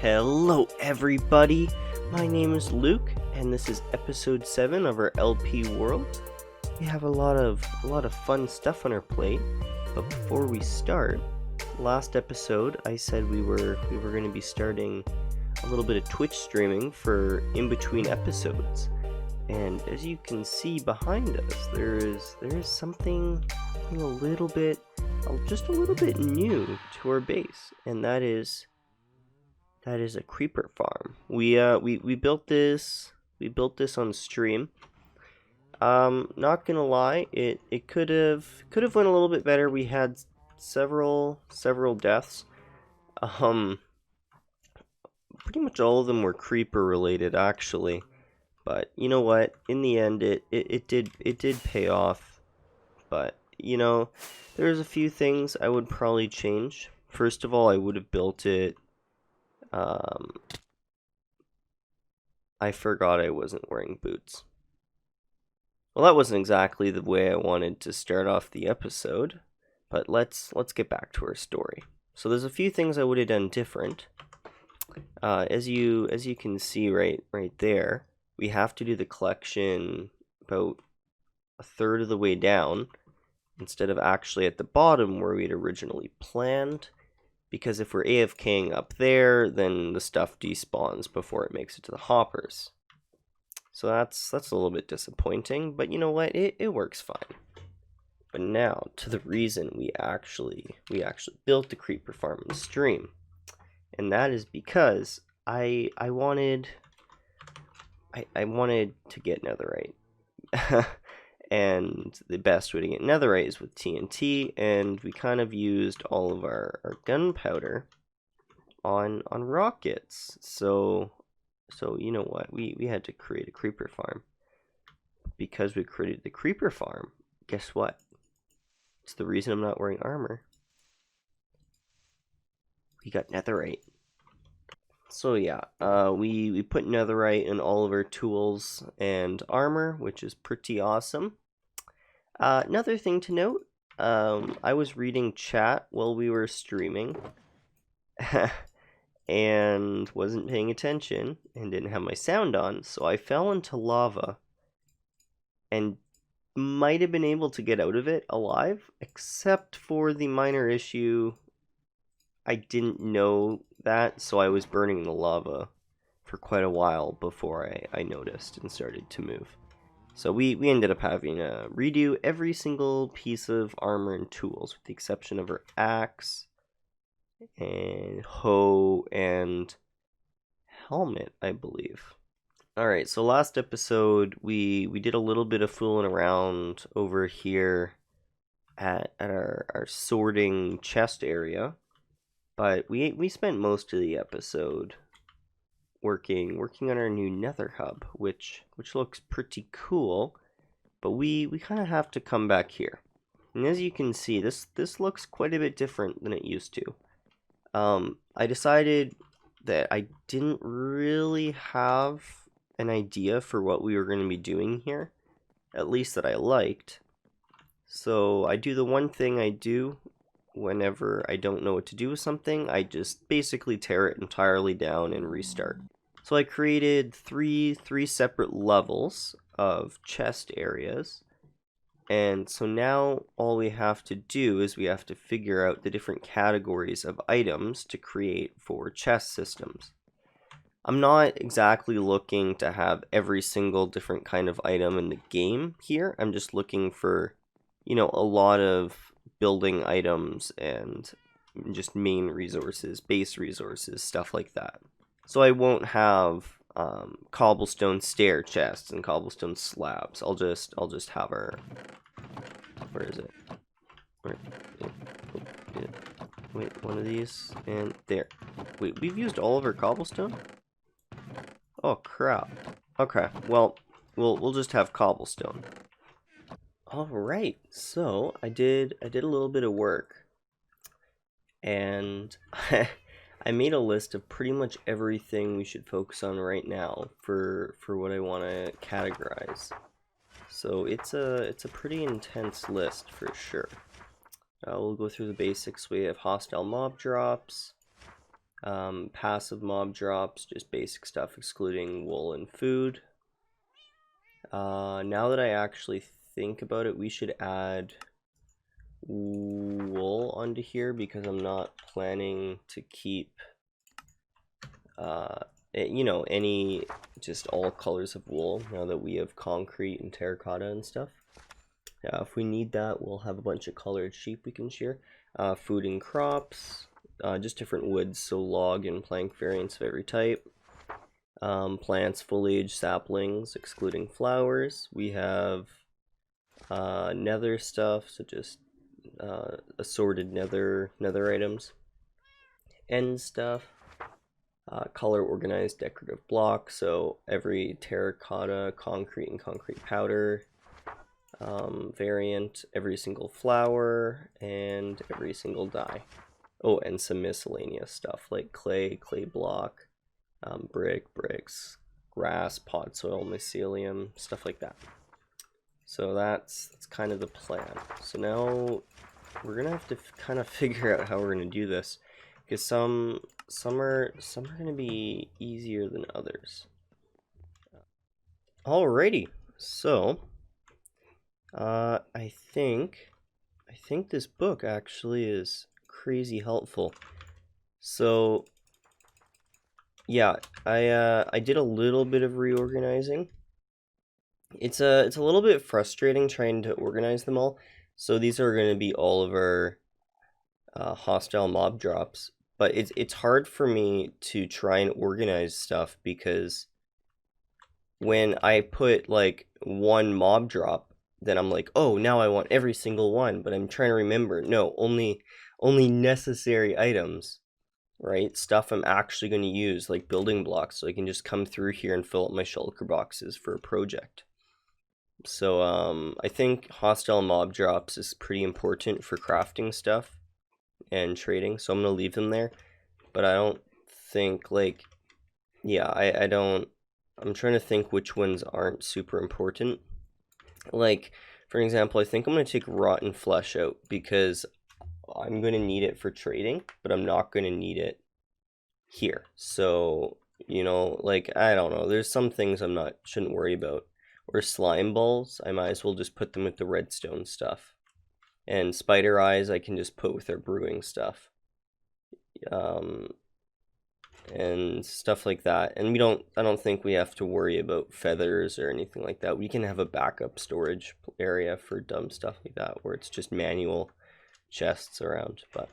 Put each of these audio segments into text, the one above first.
Hello everybody, my name is Luke and this is episode 7 of our LP world. We have a lot of fun stuff on our plate, but before we start, last episode I said we were going to be starting a little bit of Twitch streaming for in between episodes. And as you can see behind us, there is something just a little bit new to our base, and that is a creeper farm. We built this on stream. Not gonna lie, it could have went a little bit better. We had several deaths. Pretty much all of them were creeper related actually. But you know what? In the end, it did pay off. But you know, there's a few things I would probably change. First of all, I would have built it. I forgot I wasn't wearing boots. Well, that wasn't exactly the way I wanted to start off the episode. But let's get back to our story. So there's a few things I would have done different. As you can see right there. We have to do the collection about a third of the way down instead of actually at the bottom where we'd originally planned, because if we're AFKing up there, then the stuff despawns before it makes it to the hoppers. So that's a little bit disappointing, but you know what? It works fine. But now to the reason we actually built the creeper farm in the stream, and that is because I wanted to get netherite. And the best way to get netherite is with TNT, and we kind of used all of our gunpowder on rockets. So you know what? We had to create a creeper farm. Because we created the creeper farm, guess what? It's the reason I'm not wearing armor. We got netherite. So yeah, we put netherite in all of our tools and armor, which is pretty awesome. Another thing to note, I was reading chat while we were streaming, and wasn't paying attention, and didn't have my sound on, so I fell into lava, and might have been able to get out of it alive, except for the minor issue. I didn't know that, so I was burning the lava for quite a while before I noticed and started to move. So we ended up having to redo every single piece of armor and tools, with the exception of our axe and hoe and helmet, I believe. Alright, so last episode we did a little bit of fooling around over here at our sorting chest area. But we spent most of the episode working on our new nether hub, which looks pretty cool. But we kind of have to come back here. And as you can see, this looks quite a bit different than it used to. I decided that I didn't really have an idea for what we were going to be doing here, at least that I liked. So I do the one thing I do whenever I don't know what to do with something. I just basically tear it entirely down and restart. So I created three separate levels of chest areas, and so now all we have to do is we have to figure out the different categories of items to create for chest systems. I'm not exactly looking to have every single different kind of item in the game here. I'm just looking for, you know, a lot of building items and just main resources, base resources, stuff like that. So I won't have cobblestone stair chests and cobblestone slabs. I'll just have our, where is it? Wait, one of these and there. Wait, we've used all of our cobblestone? Oh crap. Okay, well we'll just have cobblestone. Alright, so I did a little bit of work, and I made a list of pretty much everything we should focus on right now for what I want to categorize. So it's a pretty intense list for sure. We'll go through the basics. We have hostile mob drops, Passive mob drops, just basic stuff excluding wool and food. Now that I actually think about it, we should add wool onto here because I'm not planning to keep any just all colors of wool now that we have concrete and terracotta and stuff. Yeah, if we need that, we'll have a bunch of colored sheep we can shear. Food and crops, just different woods, so log and plank variants of every type. Plants, foliage, saplings, excluding flowers. We have nether stuff, so just assorted nether items. End stuff. Color organized decorative block, so every terracotta, concrete, and concrete powder variant, every single flower, and every single dye. Oh, and some miscellaneous stuff like clay block, bricks, grass, pot soil, mycelium, stuff like that. So that's kind of the plan. So now we're gonna have to kind of figure out how we're gonna do this, because some are gonna be easier than others. Alrighty, so I think this book actually is crazy helpful. So yeah, I did a little bit of reorganizing. It's a little bit frustrating trying to organize them all. So these are going to be all of our hostile mob drops, but it's hard for me to try and organize stuff because when I put like one mob drop, then I'm like, oh, now I want every single one, but I'm trying to remember, no, only necessary items, right? Stuff I'm actually going to use, like building blocks, so I can just come through here and fill up my shulker boxes for a project. So I think hostile mob drops is pretty important for crafting stuff and trading, so I'm going to leave them there. But I don't think, like, yeah, I don't, I'm trying to think which ones aren't super important. Like, for example, I think I'm going to take rotten flesh out because I'm going to need it for trading, but I'm not going to need it here. So, like, I don't know, there's some things shouldn't worry about. Or slime balls, I might as well just put them with the redstone stuff. And spider eyes I can just put with our brewing stuff. And stuff like that. And I don't think we have to worry about feathers or anything like that. We can have a backup storage area for dumb stuff like that where it's just manual chests around. But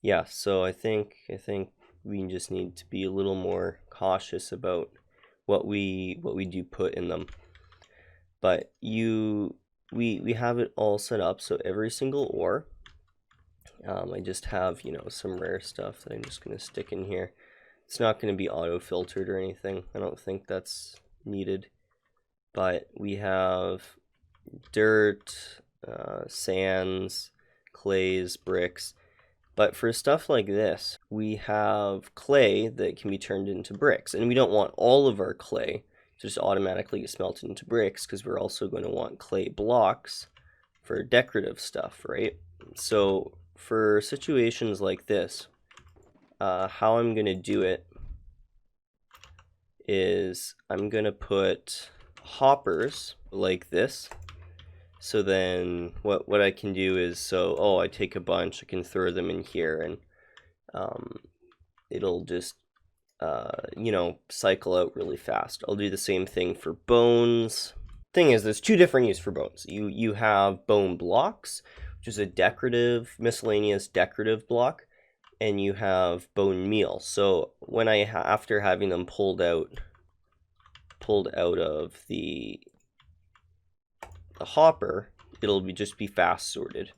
yeah, so I think we just need to be a little more cautious about what we do put in them. But we have it all set up, so every single ore, I just have, some rare stuff that I'm just going to stick in here. It's not going to be auto-filtered or anything. I don't think that's needed. But we have dirt, sands, clays, bricks. But for stuff like this, we have clay that can be turned into bricks. And we don't want all of our clay to just automatically get smelted into bricks because we're also going to want clay blocks for decorative stuff, right? So for situations like this, how I'm going to do it is I'm going to put hoppers like this. So then what I can do is, I take a bunch, I can throw them in here and it'll just, cycle out really fast. I'll do the same thing for bones. Thing is, there's two different uses for bones. You have bone blocks, which is a decorative, miscellaneous decorative block, and you have bone meal. So when after having them pulled out of the hopper, it'll just be fast sorted.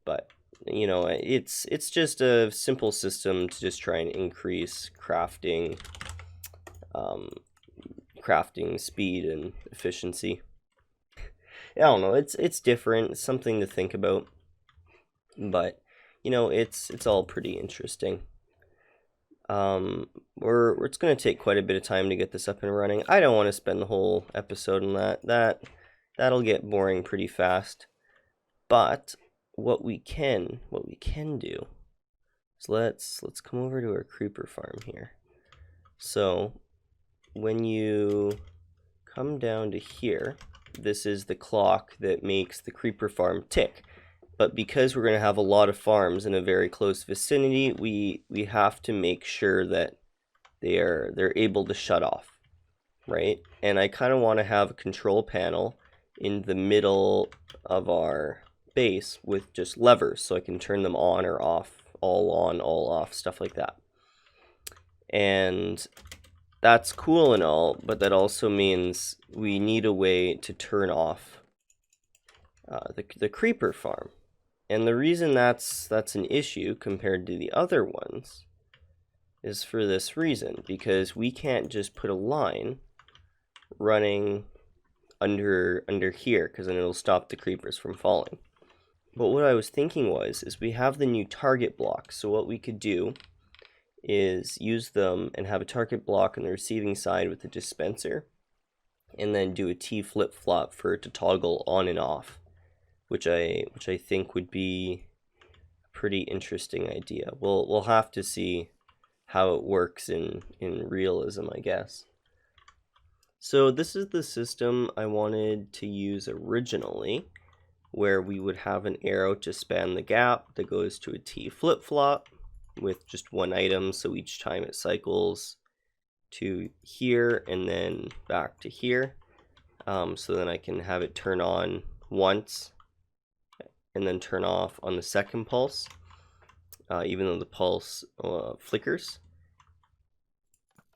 But it's just a simple system to just try and increase crafting speed and efficiency. I don't know, it's different, it's something to think about, but it's all pretty interesting. It's going to take quite a bit of time to get this up and running. I don't want to spend the whole episode on that'll get boring pretty fast. But what we can do, So let's come over to our creeper farm here. So when you come down to here, this is the clock that makes the creeper farm tick. But because we're going to have a lot of farms in a very close vicinity, we have to make sure that they're able to shut off, right? And I kind of want to have a control panel in the middle of our base with just levers so I can turn them on or off, all on, all off, stuff like that. And that's cool and all, but that also means we need a way to turn off the creeper farm. And the reason that's an issue compared to the other ones is for this reason, because we can't just put a line running under here, because then it'll stop the creepers from falling. But what I was thinking is we have the new target blocks, so what we could do is use them and have a target block on the receiving side with the dispenser, and then do a T flip-flop for it to toggle on and off, which I think would be a pretty interesting idea. We'll have to see how it works in realism, I guess. So this is the system I wanted to use originally, where we would have an arrow to span the gap that goes to a T flip-flop with just one item, so each time it cycles to here and then back to here. So then I can have it turn on once and then turn off on the second pulse, even though the pulse flickers.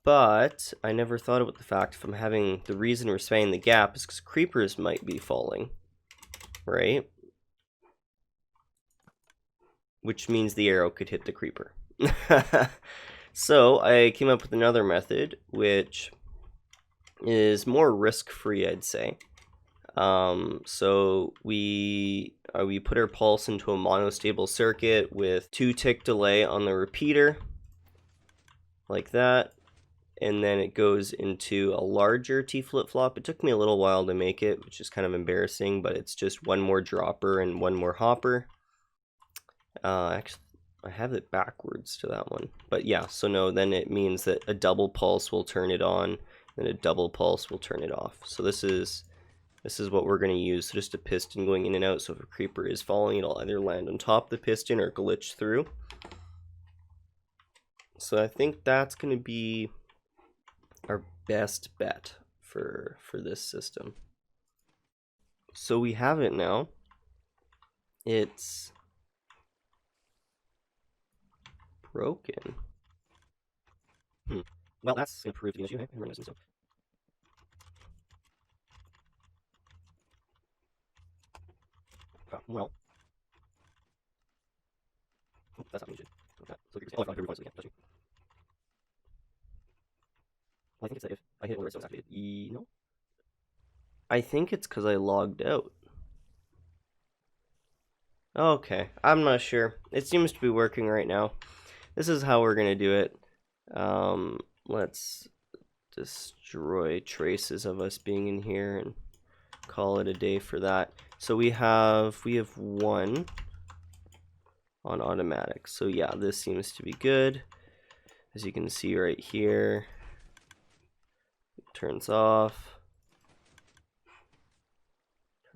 But I never thought about the fact if I'm having the reason we're spanning the gap is because creepers might be falling, right? Which means the arrow could hit the creeper. So I came up with another method, which is more risk-free, I'd say. So we put our pulse into a monostable circuit with 2-tick delay on the repeater, like that. And then it goes into a larger T flip-flop. It took me a little while to make it, which is kind of embarrassing, but it's just one more dropper and one more hopper. Actually, I have it backwards to that one. But yeah, so no, then it means that a double pulse will turn it on, and a double pulse will turn it off. So this is what we're going to use. So just a piston going in and out, so if a creeper is falling, it'll either land on top of the piston or glitch through. So I think that's going to be our best bet for this system. So we have it now. It's broken. Well, that's improved the issue. Hey, so. Well, that's not needed. Okay. So oh, I found every again. Well, I think it's that if I hit it when it's activated. No. I think it's because I logged out. Okay, I'm not sure. It seems to be working right now. This is how we're gonna do it. Let's destroy traces of us being in here and call it a day for that. So we have one on automatic. So yeah, this seems to be good. As you can see right here, it turns off,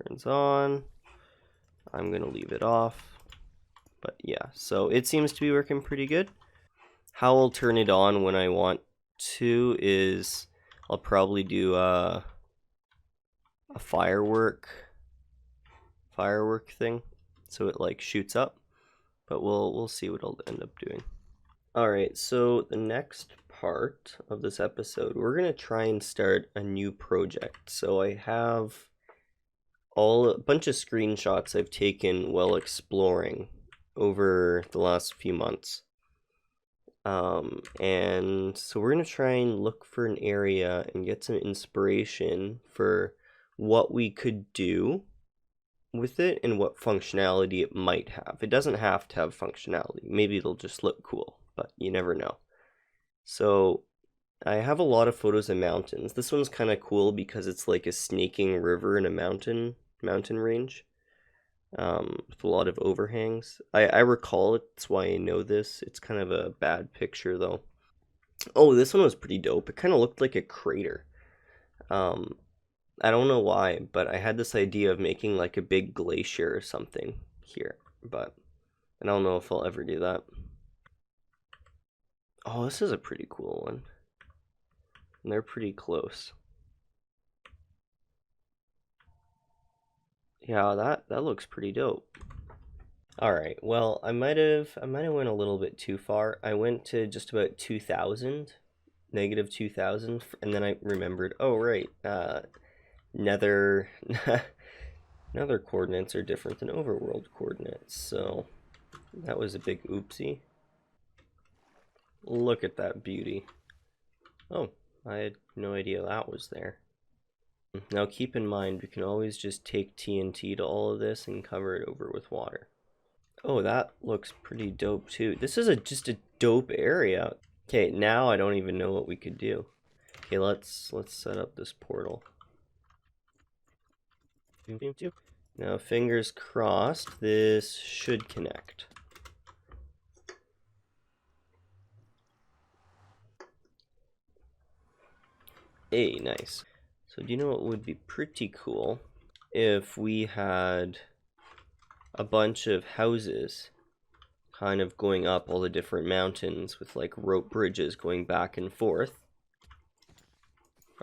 turns on. I'm gonna leave it off, but yeah, so it seems to be working pretty good. How I'll turn it on when I want to is I'll probably do a firework thing, so it like shoots up, but we'll see what I'll end up doing. All right, so the next part of this episode, we're gonna try and start a new project. So I have a bunch of screenshots I've taken while exploring over the last few months. And so we're gonna try and look for an area and get some inspiration for what we could do with it and what functionality it might have. It doesn't have to have functionality. Maybe it'll just look cool, but you never know. So I have a lot of photos of mountains. This one's kind of cool because it's like a snaking river in a mountain range. with a lot of overhangs. I recall it, that's why I know this. It's kind of a bad picture though. Oh, this one was pretty dope. It kind of looked like a crater. Um, I don't know why, but I had this idea of making like a big glacier or something here, but I don't know if I'll ever do that. Oh, this is a pretty cool one. And they're pretty close. Yeah, that looks pretty dope. All right. Well, I might have went a little bit too far. I went to just about 2000, negative 2000, and then I remembered, oh right, nether nether coordinates are different than overworld coordinates. So that was a big oopsie. Look at that beauty. Oh, I had no idea that was there. Now keep in mind, we can always just take TNT to all of this and cover it over with water. Oh, that looks pretty dope too. This is just a dope area. Okay, now I don't even know what we could do. Okay, let's set up this portal. Now, fingers crossed, this should connect. Hey, nice. So do you know what would be pretty cool? If we had a bunch of houses kind of going up all the different mountains with like rope bridges going back and forth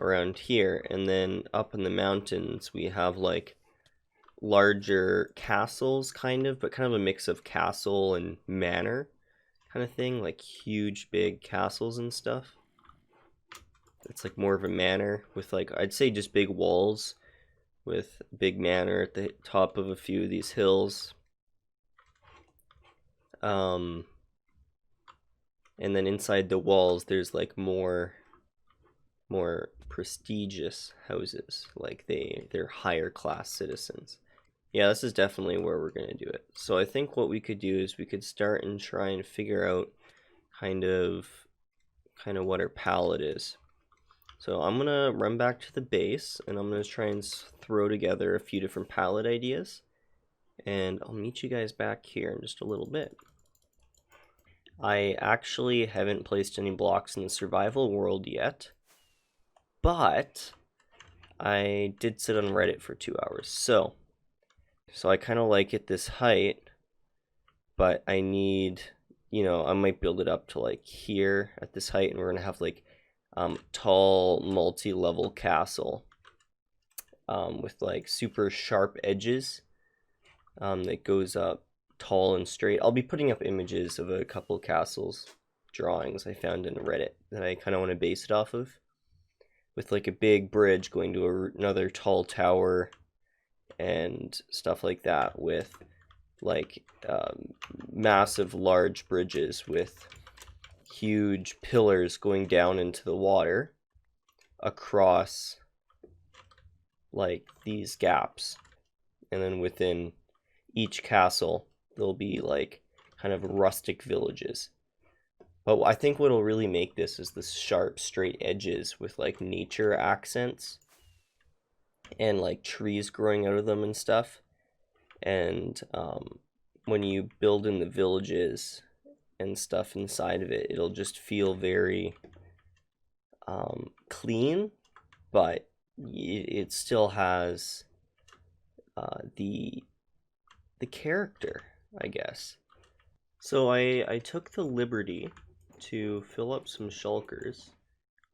around here, and then up in the mountains we have like larger castles kind of, but kind of a mix of castle and manor kind of thing, like huge big castles and stuff. It's like more of a manor with like, I'd say just big walls with big manor at the top of a few of these hills. And then inside the walls there's like more prestigious houses, like they're higher class citizens. Yeah, this is definitely where we're going to do it. So I think what we could do is we could start and try and figure out kind of what our palette is. So I'm going to run back to the base and I'm going to try and throw together a few different palette ideas. And I'll meet you guys back here in just a little bit. I actually haven't placed any blocks in the survival world yet, but I did sit on Reddit for 2 hours. So I kind of like it this height, but I need, I might build it up to like here at this height, and we're gonna have like tall multi-level castle with like super sharp edges that goes up tall and straight. I'll be putting up images of a couple castles drawings I found in Reddit that I kind of want to base it off of, with like a big bridge going to another tall tower and stuff like that, with like massive large bridges with huge pillars going down into the water across like these gaps, and then within each castle there'll be like kind of rustic villages. But I think what'll really make this is the sharp straight edges with like nature accents and like trees growing out of them and stuff. And when you build in the villages and stuff inside of it, it'll just feel very clean, but it still has the character, I guess. So I took the liberty to fill up some shulkers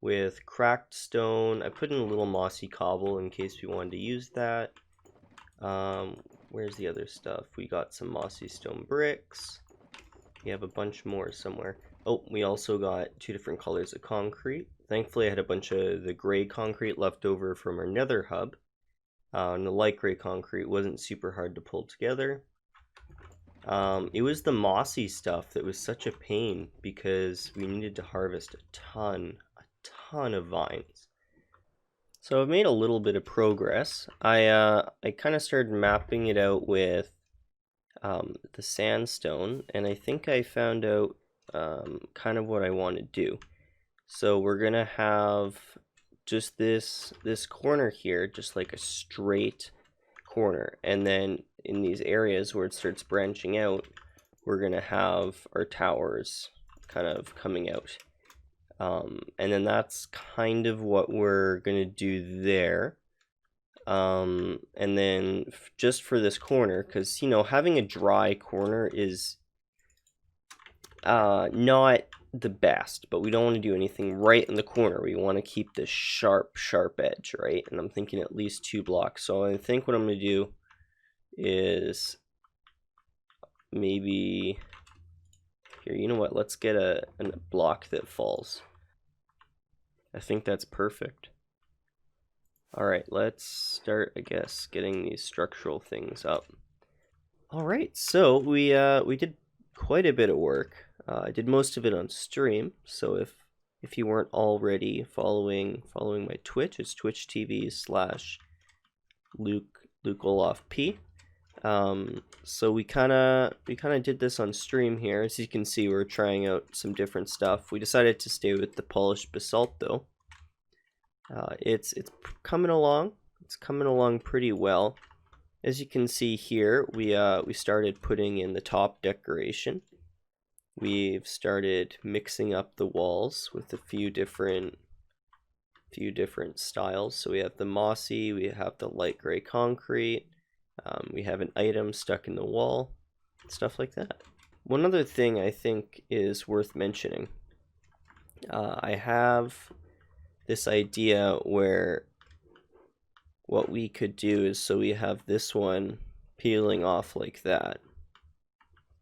with cracked stone. I put in a little mossy cobble in case we wanted to use that. Where's the other stuff? We got some mossy stone bricks. We have a bunch more somewhere. Oh, we also got 2 different colors of concrete. Thankfully, I had a bunch of the gray concrete left over from our nether hub. And the light gray concrete wasn't super hard to pull together. It was the mossy stuff that was such a pain because we needed to harvest a ton of vines. So I've made a little bit of progress. I kind of started mapping it out with the sandstone, and I think I found out kind of what I want to do. So we're gonna have just this corner here, just like a straight corner, and then in these areas where it starts branching out, we're going to have our towers kind of coming out. And then that's kind of what we're going to do there. And then just for this corner, because, you know, having a dry corner is not the best, but we don't want to do anything right in the corner. We want to keep this sharp edge, right? And I'm thinking at least 2 blocks. So I think what I'm going to do is maybe here, you know what, let's get a block that falls. I think that's perfect. All right, let's start, I guess, getting these structural things up. All right, so we did quite a bit of work. I did most of it on stream, so if you weren't already following my Twitch, it's twitch.tv/LukeolafP. So we kind of did this on stream here. As you can see, we're trying out some different stuff. We decided to stay with the polished basalt though. It's coming along. It's coming along pretty well. As you can see here, we started putting in the top decoration. We've started mixing up the walls with a few different styles. So we have the mossy, we have the light gray concrete, we have an item stuck in the wall, stuff like that. One other thing I think is worth mentioning. I have this idea where what we could do is, so we have this one peeling off like that,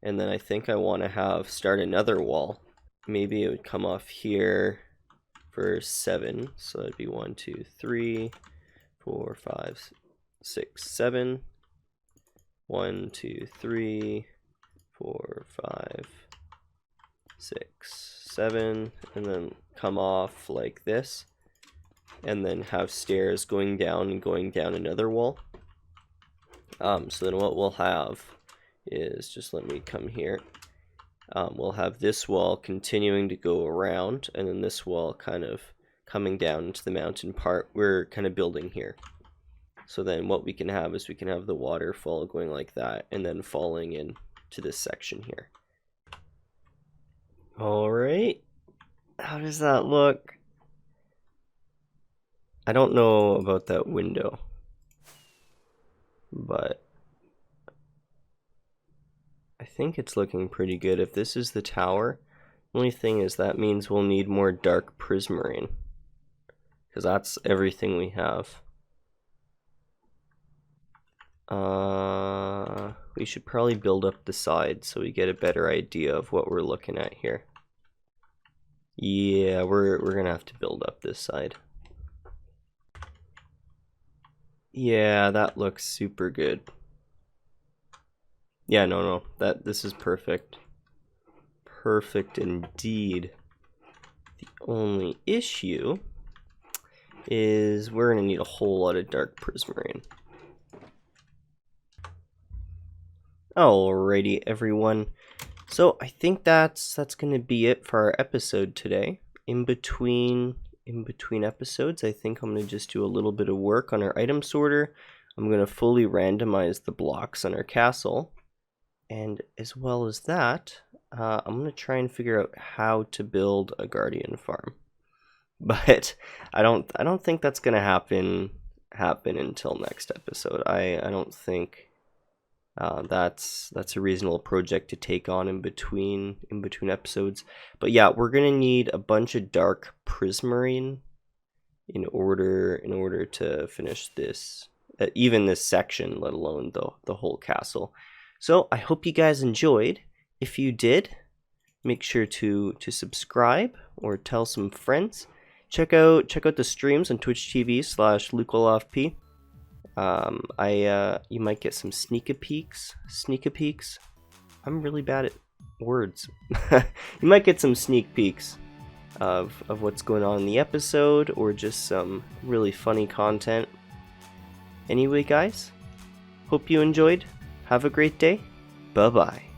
and then I think I want to start another wall. Maybe it would come off here for 7, so it'd be 1 2 3 4 5 6 7. 1 2 3 4 5 6 7, and then come off like this, and then have stairs going down and going down another wall. So then what we'll have is, just let me come here, we'll have this wall continuing to go around, and then this wall kind of coming down into the mountain part we're kind of building here. So then what we can have is we can have the waterfall going like that and then falling into this section here. All right, how does that look? I don't know about that window, but I think it's looking pretty good. If this is the tower, the only thing is that means we'll need more dark prismarine, because that's everything we have. We should probably build up the side so we get a better idea of what we're looking at here. Yeah, we're gonna have to build up this side. Yeah, that looks super good. Yeah, no, this is perfect. Perfect indeed. The only issue is we're gonna need a whole lot of dark prismarine. Alrighty, everyone. So I think that's gonna be it for our episode today. In between episodes, I think I'm gonna just do a little bit of work on our item sorter. I'm gonna fully randomize the blocks on our castle, and as well as that, I'm gonna try and figure out how to build a guardian farm. But I don't think that's gonna happen until next episode. I don't think that's a reasonable project to take on in between episodes. But yeah, we're gonna need a bunch of dark prismarine in order to finish this, even this section, let alone the whole castle. So I hope you guys enjoyed. If you did, make sure to subscribe or tell some friends. Check out the streams on Twitch TV/LukeolafP. You might get some sneak peeks. I'm really bad at words. You might get some sneak peeks of what's going on in the episode, or just some really funny content. Anyway, guys, hope you enjoyed. Have a great day. Bye-bye.